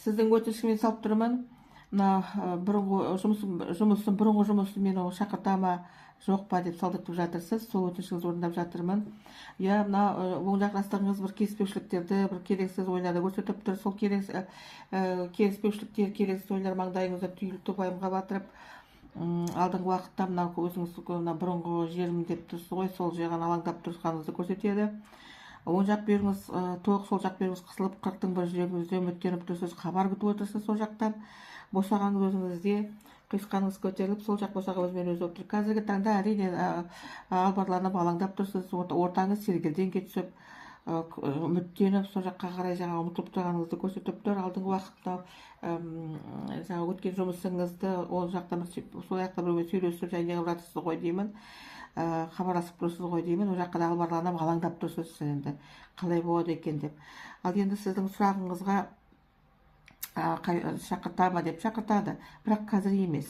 сіздің өтінішіңізді салып тұрмын. Мына бұрынғы жұмысын мен шақырта ма жоқ па деп салдыртып жатырсыз. Сол өтінішіңізді орындап жатырмын. Я мына оң жақ жастығыңыз бір келіспеушіліктерді, бір керексіз ойларды көрсетіп тұр. Сол келіспеушіліктер, керексіз ойлар маңдайыңызды түйіліп уайымға батырып, алдыңғы уақытта мына өзіңіз бұрынғы жерім деп тұрсыз ғой, сол жаған алаңдап тұрғаныңызды көрсетеді. Оң жақ бүйіріңіз тоқ, сол жақ бүйіріңіз қысылып, 40-тың бір жүрегіңізде үміттеніп тұрсыз, хабар күтіп отырсыз сол жақтан. Босағаңыз өзіңізде, құйысқаныңыз көтеріліп, сол жақ босаға өзімен өзі отыр. Қазіргі таңда әрине албарланып, алаңдап тұрсыз, ортаңыз сергелдеңге түсіп, үміттеніп, сол жаққа қарай ұмытылып тұрғаныңызды көрсетіп тұр. Алдыңғы уақытта өткен жұмысыңызды ол жақтан сол жақта біреумен сөйлесіп және қылып жатырсыз ғой деймін. Хабарласып тұрсыз ғой деймін. Ол жаққа да албарланып, алаңдап тұрсыз, енді қалай болады екен деп. Ал енді сіздің сұрағыңызға шақырта ма деп шақыртады, бірақ қазір емес.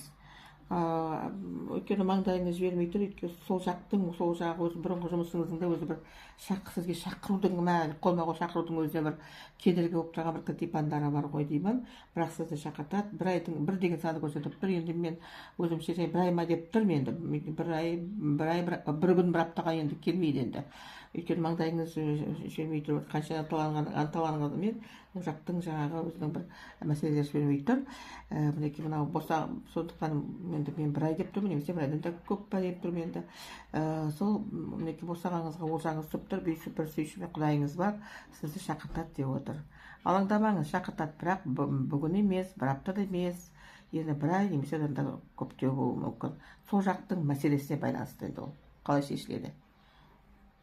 Өйткені маңдайыңыз жібермей тұр. Өйткені сол жағы өзі бұрынғы жұмысыңыздың да өзі бір сізге шақырудың, қолма-қол шақырудың өзі бір кедергі болып тұрған бір кілтипандары бар ғой деймін. Бірақ сізді шақыртады. Bir деген санды көрсетіп тұр. Енді мен өзімше бір ай ма деп тұр. Енді бір күн бір аптаға енді келмейді енді. Өйткені маңдайыңыз жібермей тұр. Қанша анталанғанымен ол жақтың жаңағы өзінің бір мәселелер жібермей тұр. Мінекей мынау боса, сондықтан енді мен бір ай деп тұрмын, немесе бір айдан да көп па деп тұрмын енді. Сол мінекей босағаңызға олжаңыз түсіп тұр, бір сүйшімен құдайыңыз бар, сізді шақыртады деп отыр. Алаңдамаңыз, шақыртады, бірақ бүгін емес, бір аптада емес, енді бір ай немесе одан да көптеу болуы мүмкін. Сол жақтың мәселесіне байланысты енді ол қалай шешіледі.